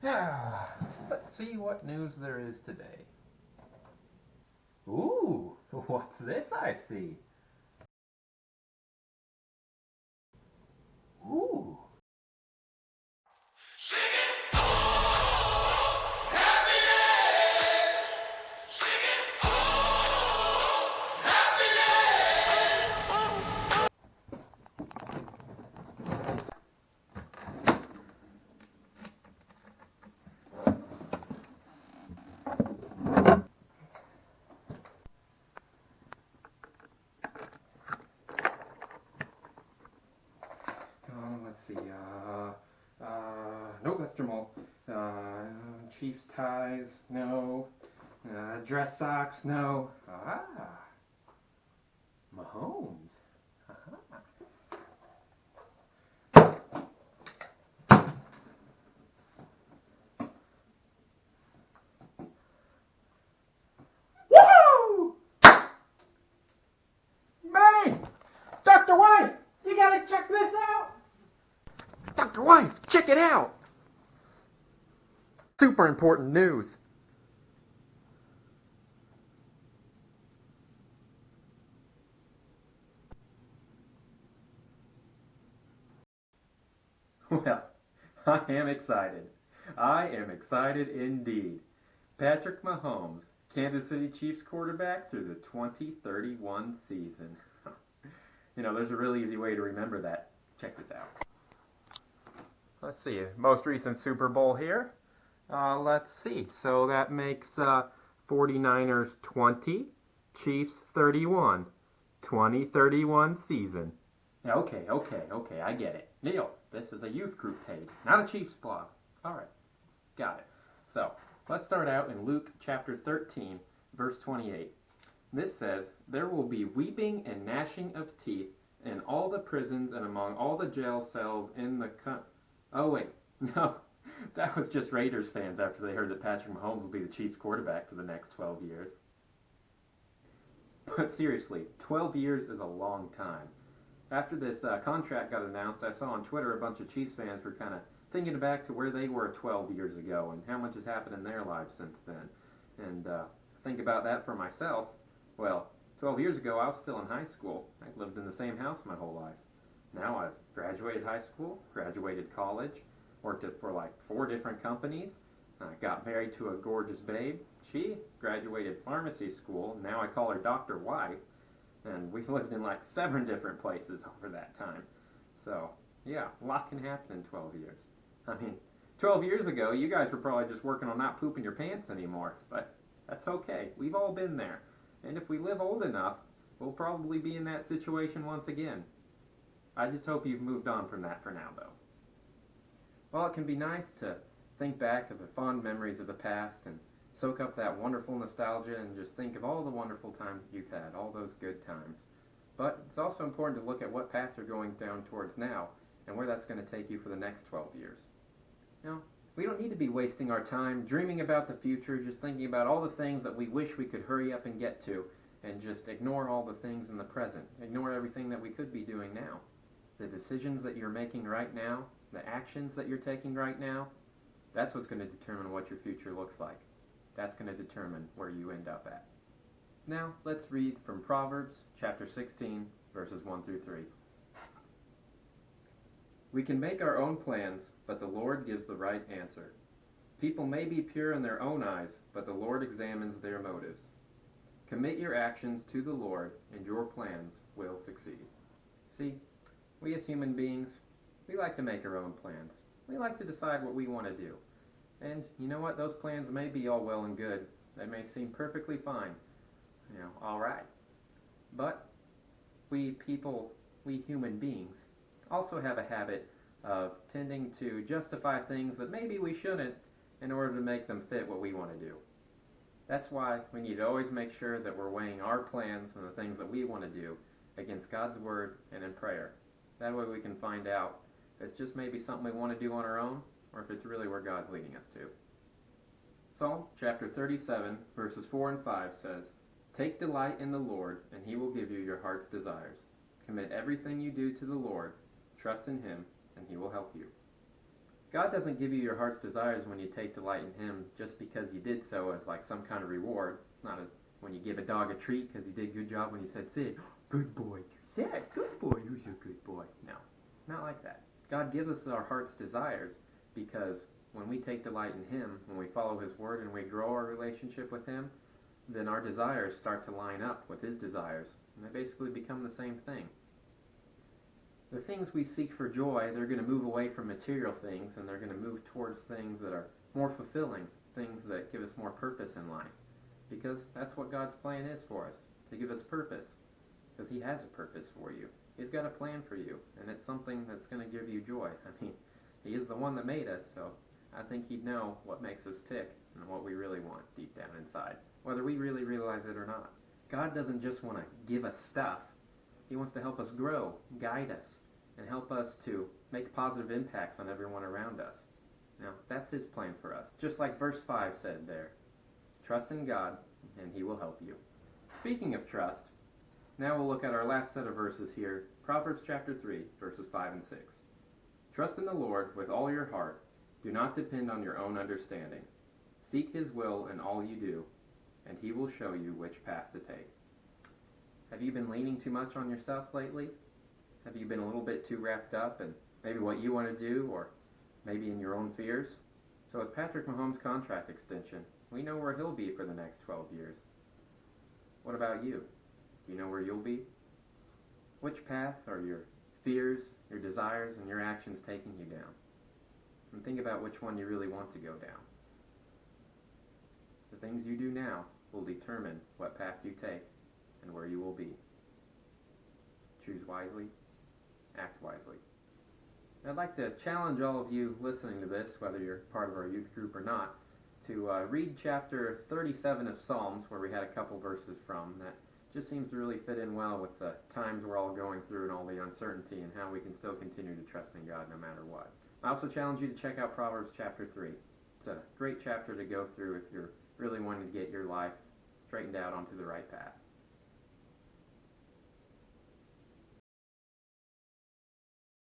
Let's see what news there is today. Ooh, what's this I see? Ooh. Let's see. No, Mr. Mole. Chiefs ties, no. Dress socks, no. Ah, Mahomes. Woohoo! Manny! Dr. White! You gotta check this out! Dr. White, check it out! Super important news. Well, I am excited. I am excited indeed. Patrick Mahomes, Kansas City Chiefs quarterback through the 2031 season. There's a really easy way to remember that. Check this out. Let's see, most recent Super Bowl here. Let's see, so that makes 49ers 20, Chiefs 31. 2031 season. Okay, I get it. Neil, this is a youth group page, not a Chiefs blog. All right, got it. So, let's start out in Luke chapter 13, verse 28. This says, "There will be weeping and gnashing of teeth in all the prisons and among all the jail cells in the Oh, wait, no, that was just Raiders fans after they heard that Patrick Mahomes will be the Chiefs quarterback for the next 12 years. But seriously, 12 years is a long time. After this contract got announced, I saw on Twitter a bunch of Chiefs fans were kind of thinking back to where they were 12 years ago and how much has happened in their lives since then. And think about that for myself. Well, 12 years ago, I was still in high school. I lived in the same house my whole life. Now I've graduated high school, graduated college, worked for like 4 different companies, got married to a gorgeous babe. She graduated pharmacy school. Now I call her Dr. White. And we've lived in like 7 different places over that time. So, yeah, a lot can happen in 12 years. I mean, 12 years ago, you guys were probably just working on not pooping your pants anymore. But that's okay. We've all been there. And if we live old enough, we'll probably be in that situation once again. I just hope you've moved on from that for now, though. Well, it can be nice to think back of the fond memories of the past and soak up that wonderful nostalgia and just think of all the wonderful times that you've had, all those good times. But it's also important to look at what path you're going down towards now and where that's going to take you for the next 12 years. We don't need to be wasting our time dreaming about the future, just thinking about all the things that we wish we could hurry up and get to, and just ignore all the things in the present, ignore everything that we could be doing now. The decisions that you're making right now, the actions that you're taking right now, that's what's going to determine what your future looks like. That's going to determine where you end up at. Now, let's read from Proverbs chapter 16, verses 1 through 3. We can make our own plans, but the Lord gives the right answer. People may be pure in their own eyes, but the Lord examines their motives. Commit your actions to the Lord, and your plans will succeed. See, we as human beings, we like to make our own plans. We like to decide what we want to do. And you know what? Those plans may be all well and good. They may seem perfectly fine. All right. But we people, we human beings, also have a habit of tending to justify things that maybe we shouldn't in order to make them fit what we want to do. That's why we need to always make sure that we're weighing our plans and the things that we want to do against God's Word and in prayer. That way we can find out if it's just maybe something we want to do on our own, or if it's really where God's leading us to. Psalm chapter 37, verses 4 and 5 says, "Take delight in the Lord, and he will give you your heart's desires. Commit everything you do to the Lord. Trust in him, and he will help you." God doesn't give you your heart's desires when you take delight in Him just because you did so as like some kind of reward. It's not as when you give a dog a treat because he did a good job when he said sit. Good boy. Sit. Good boy. Who's a good boy? No, it's not like that. God gives us our heart's desires because when we take delight in Him, when we follow His Word and we grow our relationship with Him, then our desires start to line up with His desires, and they basically become the same thing. The things we seek for joy, they're going to move away from material things, and they're going to move towards things that are more fulfilling, things that give us more purpose in life. Because that's what God's plan is for us, to give us purpose. Because He has a purpose for you. He's got a plan for you, and it's something that's going to give you joy. I mean, He is the one that made us, so I think He'd know what makes us tick and what we really want deep down inside, whether we really realize it or not. God doesn't just want to give us stuff. He wants to help us grow, guide us, and help us to make positive impacts on everyone around us. Now, that's His plan for us. Just like verse 5 said there, trust in God, and He will help you. Speaking of trust, now we'll look at our last set of verses here, Proverbs chapter 3, verses 5 and 6. Trust in the Lord with all your heart. Do not depend on your own understanding. Seek His will in all you do, and He will show you which path to take. Have you been leaning too much on yourself lately? Have you been a little bit too wrapped up in maybe what you want to do, or maybe in your own fears? So with Patrick Mahomes' contract extension, we know where he'll be for the next 12 years. What about you? Do you know where you'll be? Which path are your fears, your desires, and your actions taking you down? And think about which one you really want to go down. The things you do now will determine what path you take and where you will be. Choose wisely, act wisely. I'd like to challenge all of you listening to this, whether you're part of our youth group or not, to read chapter 37 of Psalms, where we had a couple verses from. That just seems to really fit in well with the times we're all going through and all the uncertainty and how we can still continue to trust in God no matter what. I also challenge you to check out Proverbs chapter 3. It's a great chapter to go through if you're really wanting to get your life straightened out onto the right path.